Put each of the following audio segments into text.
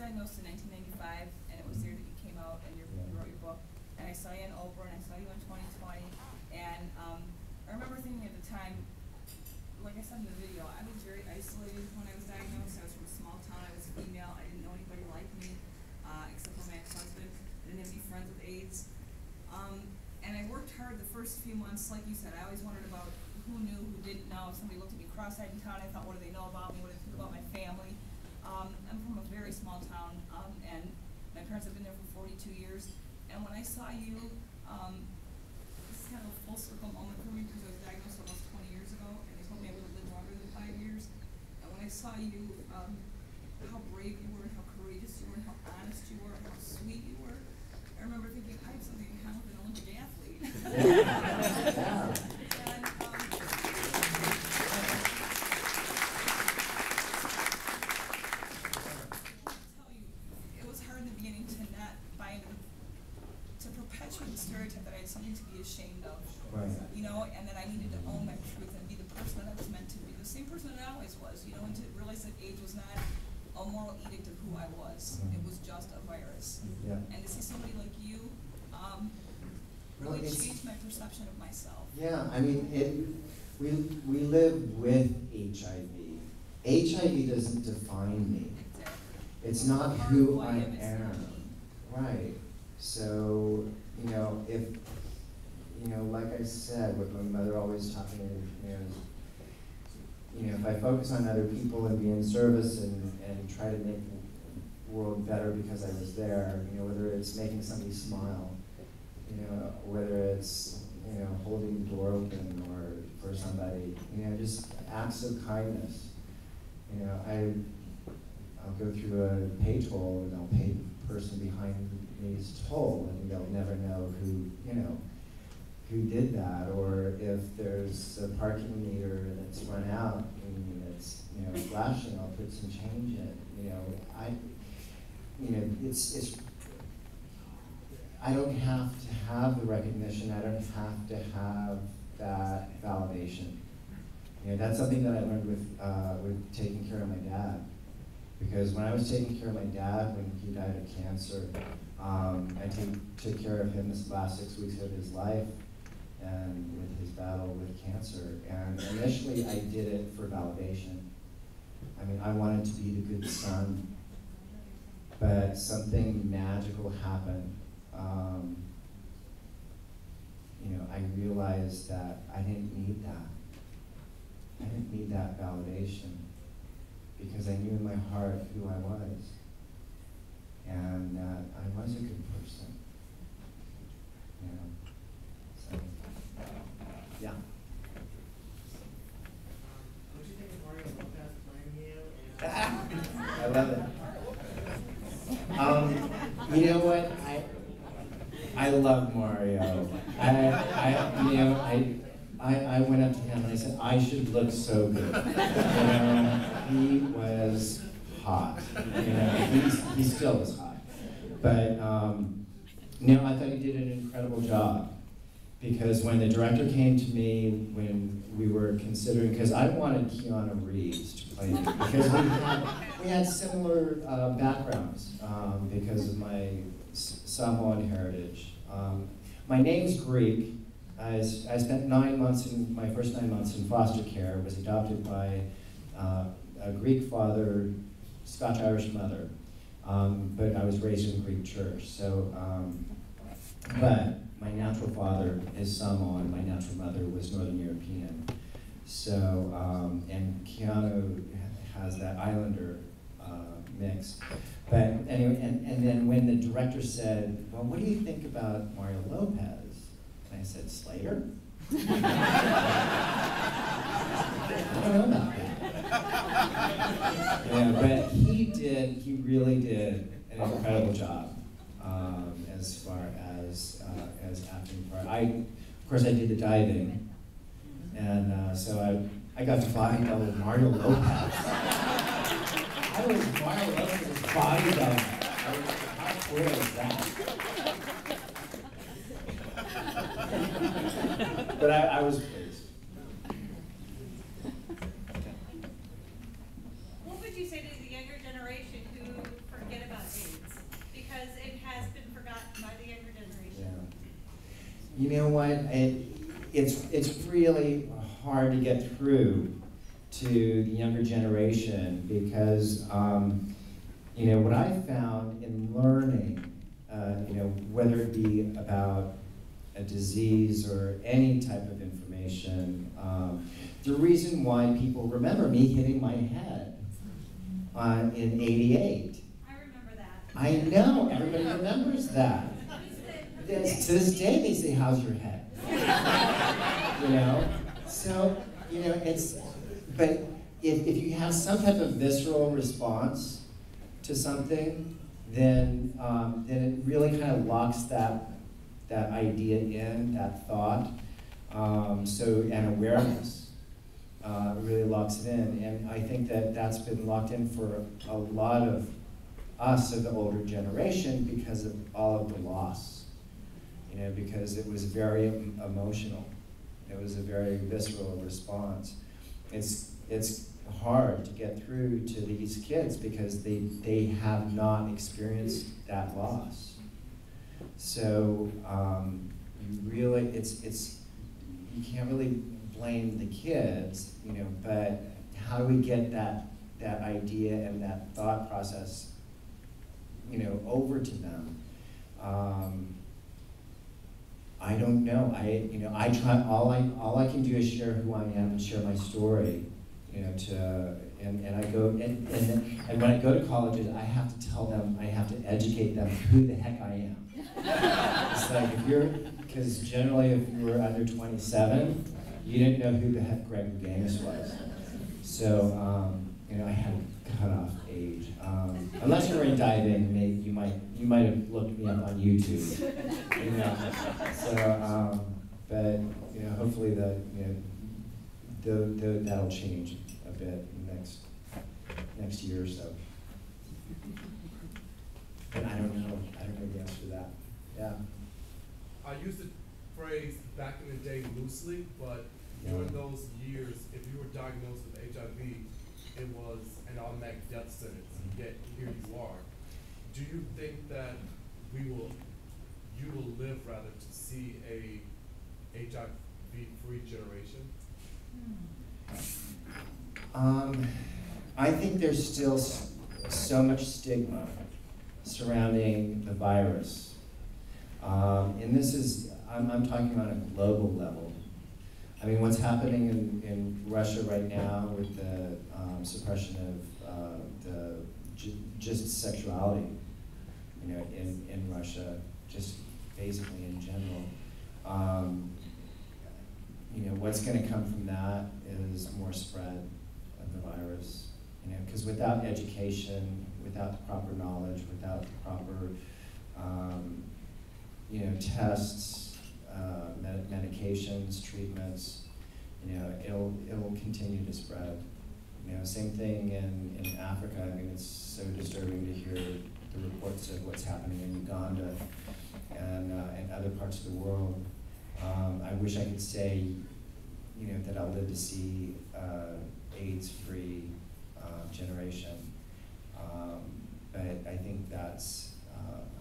diagnosed in 1995, and it was there that you came out and you wrote your book. And I saw you in Oprah, and I saw you in 2020. And I remember thinking at the time, like I said in the video, I was very isolated when I was diagnosed. I was from a small town. I was female. I didn't know anybody like me, except for my ex-husband. I didn't have any friends with AIDS. And I worked hard the first few months, like you said. I always wondered about who knew, who didn't know. If somebody looked at me cross-eyed in town, I thought, what do they know about me? What do they think about my family? I'm from a very small town, and my parents have been there for 42 years. And when I saw you, this is kind of a full circle moment for me because I was diagnosed almost 20 years ago, and they told me I would live longer than 5 years. And when I saw you, how brave you were, and how courageous you were, and how honest you were, and how sweet you were, I remember thinking, I have something in common with an Olympic athlete. And, it was hard in the beginning to not buy into, to perpetuate the stereotype that I had something to be ashamed of. Right. You know, and that I needed to own my truth and be the person that I was meant to be, the same person that I always was, you know, and to realize that AIDS was not a moral edict of who I was. Mm-hmm. It was just a virus. Yeah. And to see somebody like you really changed my perception of myself. Yeah, I mean, we live with HIV. HIV doesn't define me. Exactly. It's not who I am. Right. So, you know, if, you know, like I said, what my mother always taught me, if I focus on other people and be in service and try to make the world better because I was there, you know, whether it's making somebody smile, you know, whether it's, you know, holding the door open or for somebody, you know, just acts of kindness. You know, I'll go through a pay toll and I'll pay the person behind me's toll, and they'll never know who, you know, who did that. Or if there's a parking meter that's run out and it's, you know, flashing, I'll put some change in. It's I don't have to have the recognition. I don't have to have that validation. You know, that's something that I learned with taking care of my dad. Because when I was taking care of my dad when he died of cancer, I took care of him this last 6 weeks of his life and with his battle with cancer. And initially I did it for validation. I mean, I wanted to be the good son, but something magical happened. You know, I realized that I didn't need that. I didn't need that validation because I knew in my heart who I was and that I was a good person. You know, so, yeah. What do you think of Mario Lopez playing you? I love it. You know what? I love Mario. I went up to him and I said, I should look so good. You know, he was hot. You know, he still is hot. But no, I thought he did an incredible job. Because when the director came to me, when we were considering, because I wanted Keanu Reeves to play me, because we had similar backgrounds because of my Samoan heritage. My name's Greek. I spent my first 9 months in foster care. Was adopted by a Greek father, Scotch-Irish mother, but I was raised in a Greek church. So, but my natural father is Samoan. My natural mother was Northern European. So, and Keanu has that Islander mix. But anyway, and then when the director said, well, what do you think about Mario Lopez? And I said, Slayer? I don't know about that. Yeah, but he really did an incredible job as far as acting part. Of course, I did the diving, and so I got to body double Mario Lopez. I was Mario Lopez's body double. How cool is that? But I was pleased. What would you say to the younger generation who forget about because it has been forgotten by the younger generation. Yeah. You know what? It's really hard to get through to the younger generation because you know what I found in learning, you know, whether it be about a disease or any type of information, the reason why people remember me hitting my head in '88. I remember that. I know, everybody remembers that. To this day, they say, "How's your head?" You know? So, you know, but if you have some type of visceral response to something, then it really kind of locks that idea in, that thought. And awareness really locks it in. And I think that's been locked in for a lot of us of the older generation because of all of the loss. You know, because it was very emotional. It was a very visceral response. It's hard to get through to these kids because they have not experienced that loss. So you really, you can't really blame the kids, you know, but how do we get that idea and that thought process, you know, over to them? I don't know. I try. All I can do is share who I am and share my story. You know, and I go and when I go to colleges, I have to tell them, I have to educate them who the heck I am. It's like because generally if you were under 27, you didn't know who the heck Greg Louganis was. So you know, I had a cutoff age. Unless you were in diving, maybe you might have looked me up on YouTube. You know, so but you know, hopefully that'll change a bit in the next year or so. But I don't know the answer to that. Yeah. I used the phrase back in the day loosely, but during those years, if you were diagnosed with HIV, it was an automatic death sentence. Yet here you are. Do you think that you will live rather to see a HIV-free generation? I think there's still so much stigma surrounding the virus. And this is, I'm talking on a global level. I mean, what's happening in Russia right now with the suppression of just sexuality, you know, in Russia, just basically in general. You know, what's going to come from that is more spread of the virus. You know, because without education, without the proper knowledge, without the proper, you know, tests, medications, treatments, you know, it'll continue to spread. You know, same thing in Africa. I mean, it's so disturbing to hear the reports of what's happening in Uganda and other parts of the world. I wish I could say, you know, that I'll live to see AIDS-free generation, but I think that's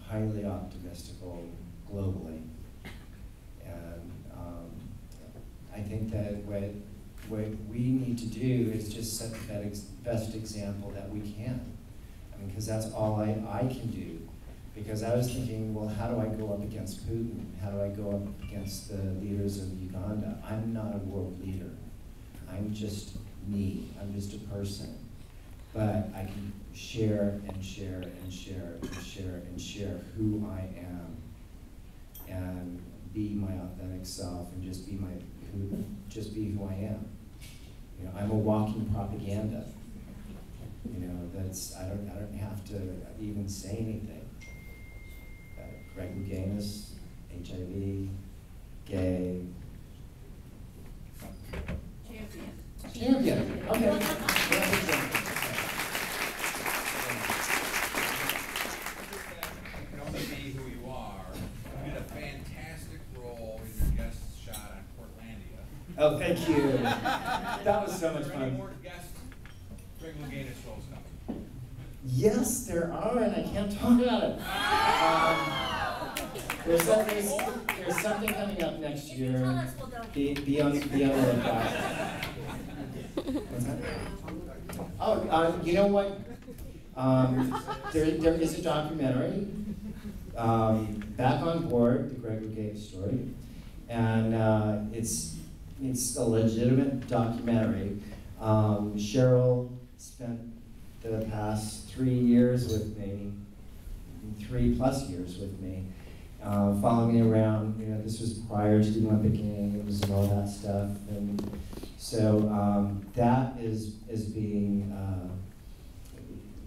highly optimistical globally, and I think that what we need to do is just set the best example that we can. I mean, because that's all I can do. Because I was thinking, well, how do I go up against Putin? How do I go up against the leaders of Uganda? I'm not a world leader. I'm just me. I'm just a person. But I can share and share and share and share and share who I am and be my authentic self and just be who I am. You know, I'm a walking propaganda. You know, I don't have to even say anything. Greg Louganis, HIV, gay. Champion. Okay. You can only be who you are. You did a fantastic role in your guest shot on Portlandia. Oh, thank you. That was so much Are there any fun. more guest Greg Louganis roles coming? Yes, there are, and I can't talk about it. There's something coming up next If you year. tell us, we'll don't. Be on the lookout. What's that? Oh, you know what? There is a documentary, Back on Board, the Greg Louganis story, and it's a legitimate documentary. Cheryl spent the past 3 years with me, 3+ years with me, following me around. You know, this was prior to the Olympic Games and all that stuff, and so that is being.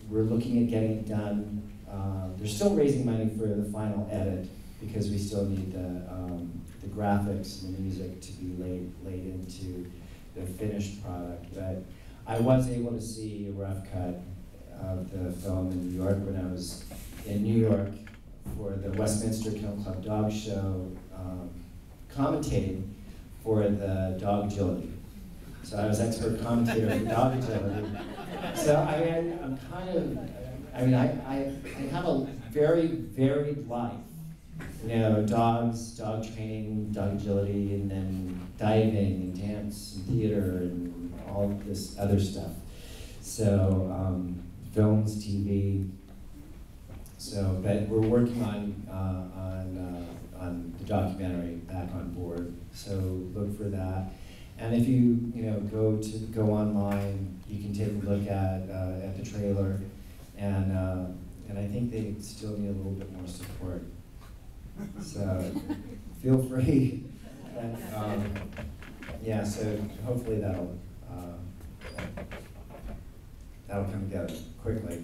We're looking at getting it done. They're still raising money for the final edit because we still need the graphics and the music to be laid into the finished product. But I was able to see a rough cut of the film in New York when I was in New York for the Westminster Kennel Club Dog Show, commentating for the dog agility. So I was expert commentator for dog agility. So I mean, I'm kind of, I mean, I have a very varied life. You know, dogs, dog training, dog agility, and then diving and dance and theater and all this other stuff. So films, TV. So, but we're working on the documentary Back on Board. So look for that. And if you go online, you can take a look at the trailer, and I think they still need a little bit more support. So feel free. And, yeah. So hopefully that'll come together quickly.